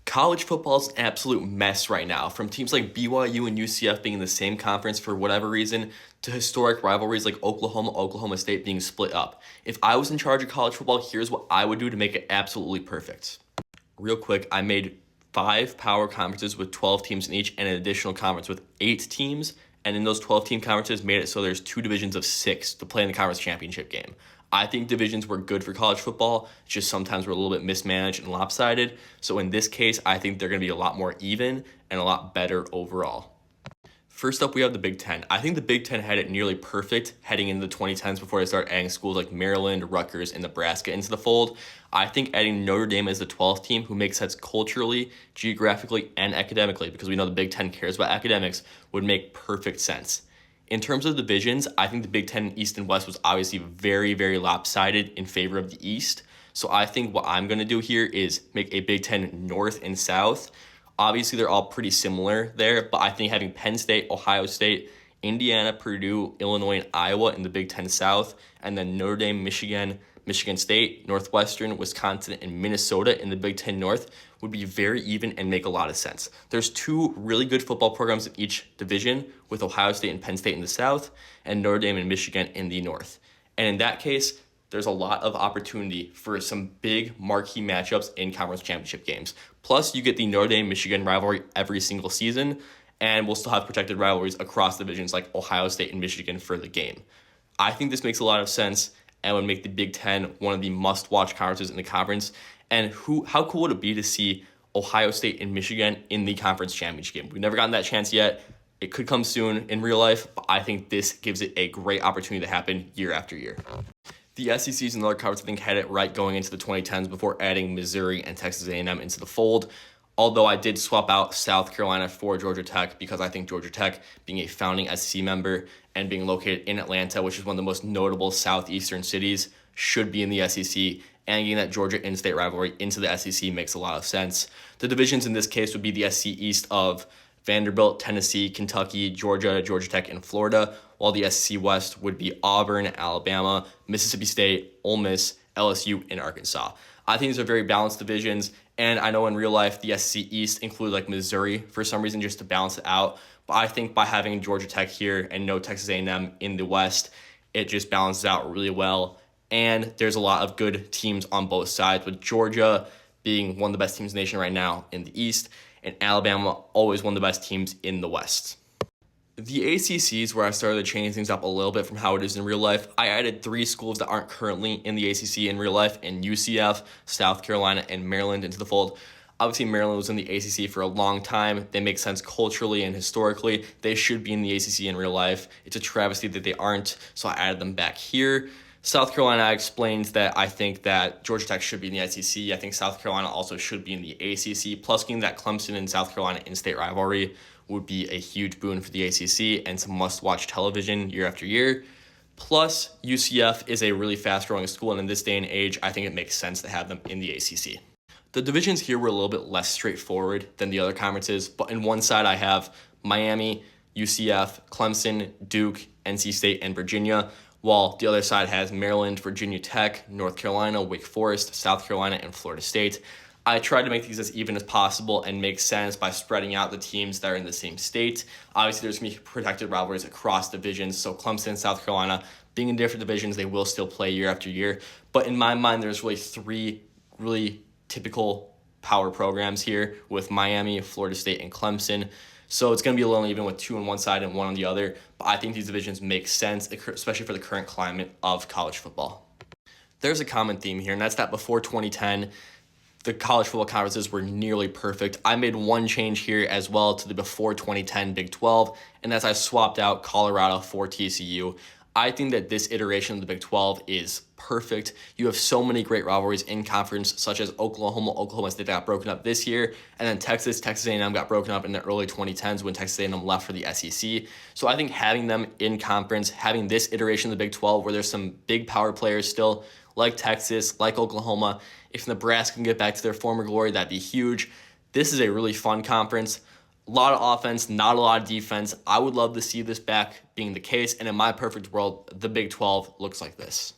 College football is an absolute mess right now, from teams like BYU and UCF being in the same conference for whatever reason, to historic rivalries like Oklahoma State being split up. If I was in charge of college football, here's what I would do to make it absolutely perfect. Real quick, I made 5 power conferences with 12 teams in each and an additional conference with 8 teams. And in those 12-team conferences, made it so there's 2 divisions of 6 to play in the conference championship game. I think divisions were good for college football, just sometimes were a little bit mismanaged and lopsided. So in this case, I think they're going to be a lot more even and a lot better overall. First up, we have the Big Ten. I think the Big Ten had it nearly perfect heading into the 2010s before they started adding schools like Maryland, Rutgers, and Nebraska into the fold. I think adding Notre Dame as the 12th team, who makes sense culturally, geographically, and academically, because we know the Big Ten cares about academics, would make perfect sense. In terms of divisions, I think the Big Ten East and West was obviously very, very lopsided in favor of the East. So I think what I'm going to do here is make a Big Ten North and South. Obviously, they're all pretty similar there, but I think having Penn State, Ohio State, Indiana, Purdue, Illinois, and Iowa in the Big Ten South, and then Notre Dame, Michigan, Michigan State, Northwestern, Wisconsin, and Minnesota in the Big Ten North would be very even and make a lot of sense. There's 2 really good football programs in each division, with Ohio State and Penn State in the South, and Notre Dame and Michigan in the North. And in that case, there's a lot of opportunity for some big marquee matchups in conference championship games. Plus, you get the Notre Dame-Michigan rivalry every single season, and we'll still have protected rivalries across divisions like Ohio State and Michigan for the game. I think this makes a lot of sense and would make the Big Ten one of the must-watch conferences in the conference. And how cool would it be to see Ohio State and Michigan in the conference championship game? We've never gotten that chance yet. It could come soon in real life, but I think this gives it a great opportunity to happen year after year. The SEC is another conference I think had it right going into the 2010s before adding Missouri and Texas A&M into the fold. Although I did swap out South Carolina for Georgia Tech because I think Georgia Tech, being a founding SEC member and being located in Atlanta, which is one of the most notable southeastern cities, should be in the SEC. And getting that Georgia in-state rivalry into the SEC makes a lot of sense. The divisions in this case would be the SEC East of Vanderbilt, Tennessee, Kentucky, Georgia, Georgia Tech, and Florida, while the SEC West would be Auburn, Alabama, Mississippi State, Ole Miss, LSU, and Arkansas. I think these are very balanced divisions, and I know in real life the SEC East included like Missouri for some reason just to balance it out, but I think by having Georgia Tech here and no Texas A&M in the West, it just balances out really well, and there's a lot of good teams on both sides, with Georgia being one of the best teams in the nation right now in the East, and Alabama always one of the best teams in the West. The ACC is where I started to change things up a little bit from how it is in real life. I added 3 schools that aren't currently in the ACC in real life, and UCF, South Carolina, and Maryland into the fold. Obviously, Maryland was in the ACC for a long time. They make sense culturally and historically. They should be in the ACC in real life. It's a travesty that they aren't, so I added them back here. South Carolina, I explained that I think that Georgia Tech should be in the SEC. I think South Carolina also should be in the ACC. Plus, getting that Clemson and South Carolina in-state rivalry would be a huge boon for the ACC and some must-watch television year after year. Plus, UCF is a really fast-growing school, and in this day and age, I think it makes sense to have them in the ACC. The divisions here were a little bit less straightforward than the other conferences, but in one side I have Miami, UCF, Clemson, Duke, NC State, and Virginia, while the other side has Maryland, Virginia Tech, North Carolina, Wake Forest, South Carolina, and Florida State. I tried to make these as even as possible and make sense by spreading out the teams that are in the same state. Obviously, there's going to be protected rivalries across divisions, so Clemson and South Carolina, being in different divisions, they will still play year after year. But in my mind, there's really 3 really typical power programs here with Miami, Florida State, and Clemson. So it's going to be a little uneven with 2 on one side and 1 on the other. But I think these divisions make sense, especially for the current climate of college football. There's a common theme here, and that's that before 2010, the college football conferences were nearly perfect. I made one change here as well to the before 2010 Big 12, and that's I swapped out Colorado for TCU. I think that this iteration of the Big 12 is perfect. You have so many great rivalries in conference, such as Oklahoma State that got broken up this year, and then Texas A&M got broken up in the early 2010s when Texas A&M left for the SEC. So I think having them in conference, having this iteration of the Big 12 where there's some big power players still, like Texas, like Oklahoma, if Nebraska can get back to their former glory, that'd be huge. This is a really fun conference. A lot of offense, not a lot of defense. I would love to see this back being the case, and in my perfect world, the Big 12 looks like this.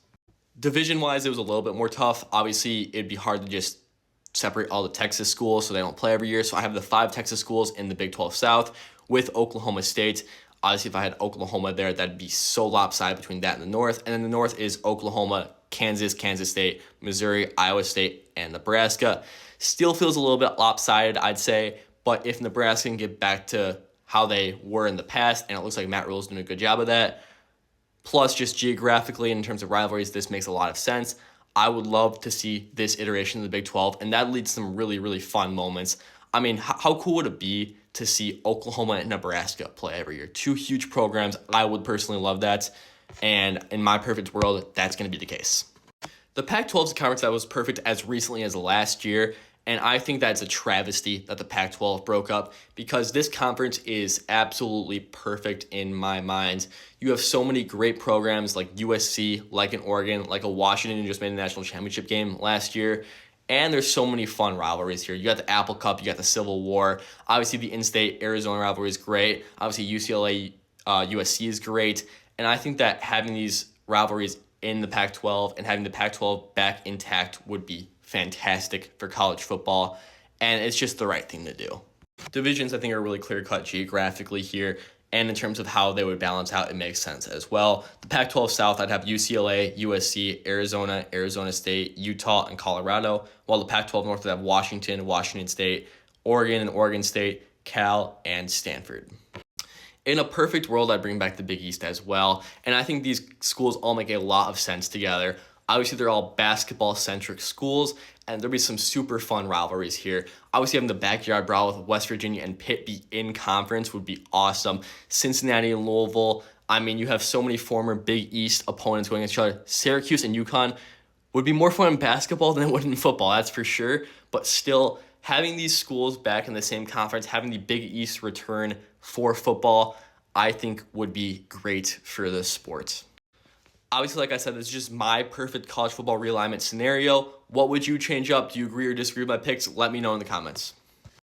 Division-wise, it was a little bit more tough. Obviously, it'd be hard to just separate all the Texas schools so they don't play every year. So I have the 5 Texas schools in the Big 12 South with Oklahoma State. Obviously, if I had Oklahoma there, that'd be so lopsided between that and the North. And then the North is Oklahoma, Kansas, Kansas State, Missouri, Iowa State, and Nebraska. Still feels a little bit lopsided, I'd say. But if Nebraska can get back to how they were in the past, and it looks like Matt Rule's doing a good job of that, plus just geographically in terms of rivalries, this makes a lot of sense. I would love to see this iteration of the Big 12, and that leads to some really, really fun moments. I mean, how cool would it be to see Oklahoma and Nebraska play every year? 2 huge programs. I would personally love that, and in my perfect world, that's going to be the case. The Pac-12 is a conference that was perfect as recently as last year, and I think that's a travesty that the Pac-12 broke up because this conference is absolutely perfect in my mind. You have so many great programs like USC, like an Oregon, like a Washington who just made a national championship game last year. And there's so many fun rivalries here. You got the Apple Cup, you got the Civil War. Obviously, the in-state Arizona rivalry is great. Obviously, UCLA, USC is great. And I think that having these rivalries in the Pac-12 and having the Pac-12 back intact would be fantastic for college football, and it's just the right thing to do. Divisions, I think, are really clear-cut geographically here, and in terms of how they would balance out, it makes sense as well. The Pac-12 South, I'd have UCLA, USC, Arizona, Arizona State, Utah, and Colorado, while the Pac-12 North would have Washington, Washington State, Oregon and Oregon State, Cal, and Stanford. In a perfect world, I'd bring back the Big East as well, and I think these schools all make a lot of sense together. Obviously, they're all basketball-centric schools, and there'll be some super fun rivalries here. Obviously, having the backyard brawl with West Virginia and Pitt be in conference would be awesome. Cincinnati and Louisville, I mean, you have so many former Big East opponents going against each other. Syracuse and UConn would be more fun in basketball than it would in football, that's for sure. But still, having these schools back in the same conference, having the Big East return for football, I think would be great for the sport. Obviously, like I said, this is just my perfect college football realignment scenario. What would you change up? Do you agree or disagree with my picks? Let me know in the comments.